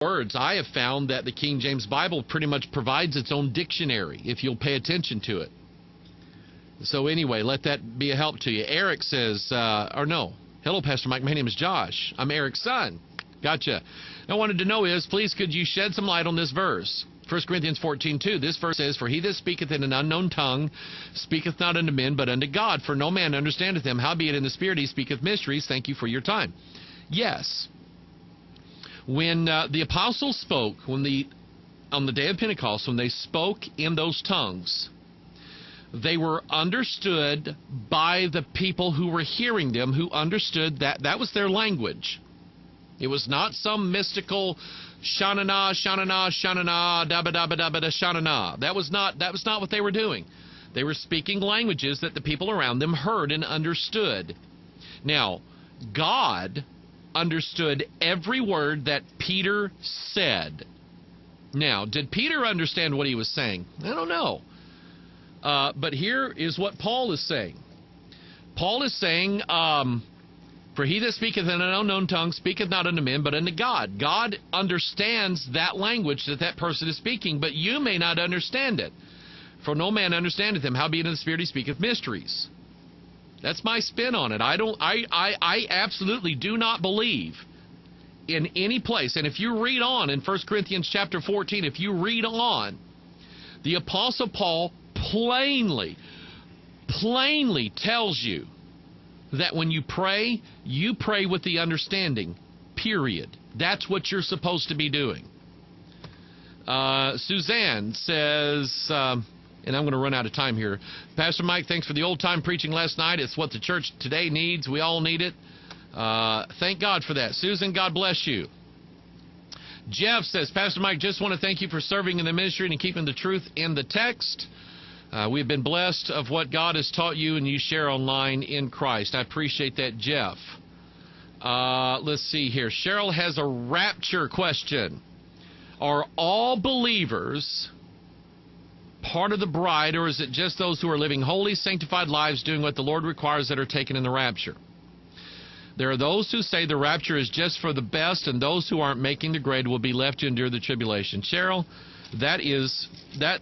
words. I have found that the King James Bible pretty much provides its own dictionary if you'll pay attention to it. So anyway, let that be a help to you. Eric says, hello, Pastor Mike. My name is Josh. I'm Eric's son. Gotcha. I wanted to know is, please could you shed some light on this verse? 1 Corinthians 14:2. This verse says, for he that speaketh in an unknown tongue speaketh not unto men, but unto God. For no man understandeth him. Howbeit in the Spirit he speaketh mysteries. Thank you for your time. Yes. When the apostles spoke, on the day of Pentecost, when they spoke in those tongues, they were understood by the people who were hearing them, who understood that that was their language. It was not some mystical shanana, shanana, shanana, dabba dabba dabba da shanana. That was not what they were doing. They were speaking languages that the people around them heard and understood. Now, God understood every word that Peter said. Now, did Peter understand what he was saying? I don't know. But here is what Paul is saying. Paul is saying, for he that speaketh in an unknown tongue speaketh not unto men, but unto God. God understands that language that that person is speaking, but you may not understand it. For no man understandeth him, howbeit in the Spirit he speaketh mysteries. That's my spin on it. I absolutely do not believe in any place. And if you read on in 1 Corinthians chapter 14, if you read on, the Apostle Paul plainly tells you that when you pray with the understanding, period. That's what you're supposed to be doing. Suzanne says, and I'm going to run out of time here. Pastor Mike, thanks for the old-time preaching last night. It's what the church today needs. We all need it. Thank God for that. Susan, God bless you. Jeff says, Pastor Mike, just want to thank you for serving in the ministry and keeping the truth in the text. We've been blessed of what God has taught you and you share online in Christ. I appreciate that, Jeff. Let's see here. Cheryl has a rapture question. Are all believers part of the bride, or is it just those who are living holy, sanctified lives, doing what the Lord requires, that are taken in the rapture? There are those who say the rapture is just for the best, and those who aren't making the grade will be left to endure the tribulation. Cheryl, that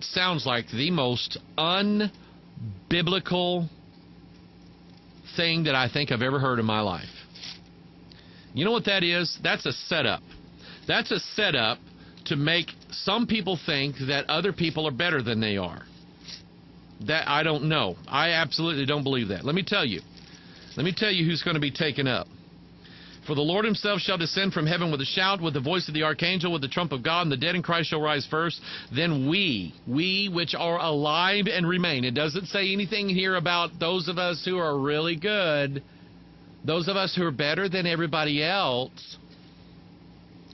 sounds like the most unbiblical thing that I think I've ever heard in my life. You know what that is? That's a setup. That's a setup to make some people think that other people are better than they are. That I don't know. I absolutely don't believe that. Let me tell you. Let me tell you who's going to be taken up. For the Lord himself shall descend from heaven with a shout, with the voice of the archangel, with the trump of God, and the dead in Christ shall rise first. Then we which are alive and remain. It doesn't say anything here about those of us who are really good, those of us who are better than everybody else.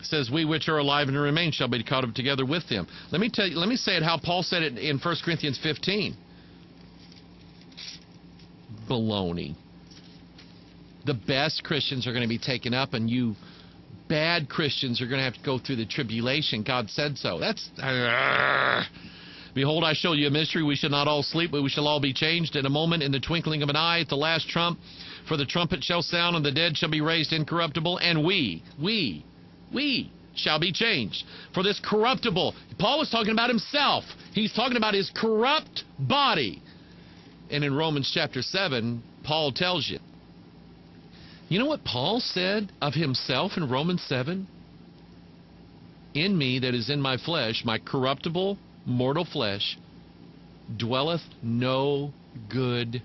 It says, we which are alive and remain shall be caught up together with them. Let me say it how Paul said it in 1 Corinthians 15. Baloney. The best Christians are going to be taken up, and you bad Christians are going to have to go through the tribulation. God said so. That's... Behold, I show you a mystery. We shall not all sleep, but we shall all be changed in a moment, in the twinkling of an eye, at the last trump. For the trumpet shall sound, and the dead shall be raised incorruptible, and we shall be changed. For this corruptible... Paul was talking about himself. He's talking about his corrupt body. And in Romans chapter 7, Paul tells you. You know what Paul said of himself in Romans 7? In me that is in my flesh, my corruptible, mortal flesh, dwelleth no good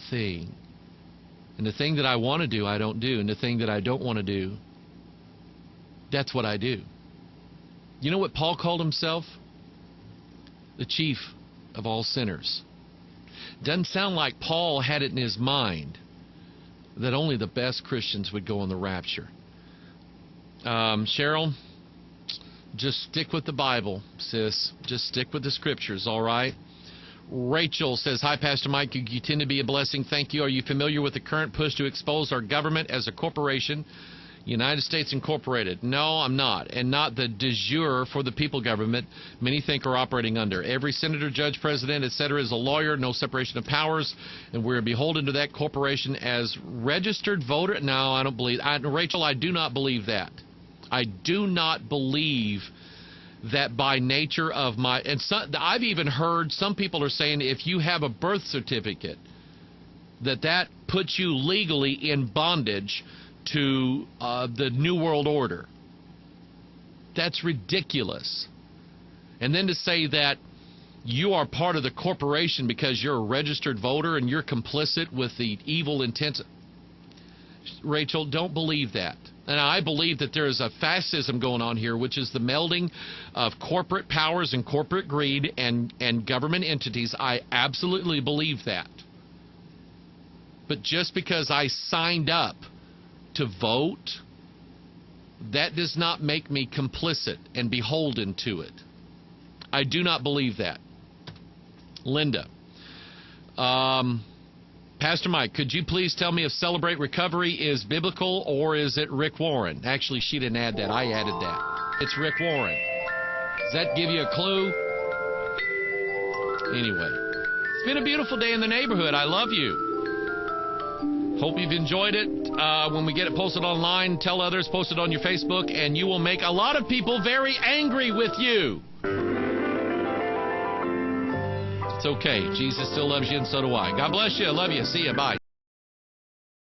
thing. And the thing that I want to do, I don't do. And the thing that I don't want to do, that's what I do. You know what Paul called himself? The chief of all sinners. Doesn't sound like Paul had it in his mind that only the best Christians would go on the rapture. Cheryl, just stick with the Bible, sis. Just stick with the scriptures, all right? Rachel says, hi, Pastor Mike. You tend to be a blessing. Thank you. Are you familiar with the current push to expose our government as a corporation, United States Incorporated? No, I'm not. And not the de jure for the people government many think are operating under. Every senator, judge, president, etc. is a lawyer, no separation of powers, and we're beholden to that corporation as registered voter. No, I don't believe. Rachel, I do not believe that. I do not believe that by nature of my, and I've even heard some people are saying if you have a birth certificate, that puts you legally in bondage to the New World Order. That's ridiculous. And then to say that you are part of the corporation because you're a registered voter and you're complicit with the evil intents. Rachel, don't believe that. And I believe that there is a fascism going on here, which is the melding of corporate powers and corporate greed and government entities. I absolutely believe that. But just because I signed up to vote, that does not make me complicit and beholden to it. I do not believe that. Linda. Pastor Mike, could you please tell me if Celebrate Recovery is biblical or is it Rick Warren? Actually, she didn't add that. I added that. It's Rick Warren. Does that give you a clue? Anyway, it's been a beautiful day in the neighborhood. I love you. Hope you've enjoyed it. When we get it posted online, tell others, post it on your Facebook, and you will make a lot of people very angry with you. It's okay. Jesus still loves you, and so do I. God bless you. I love you. See you. Bye.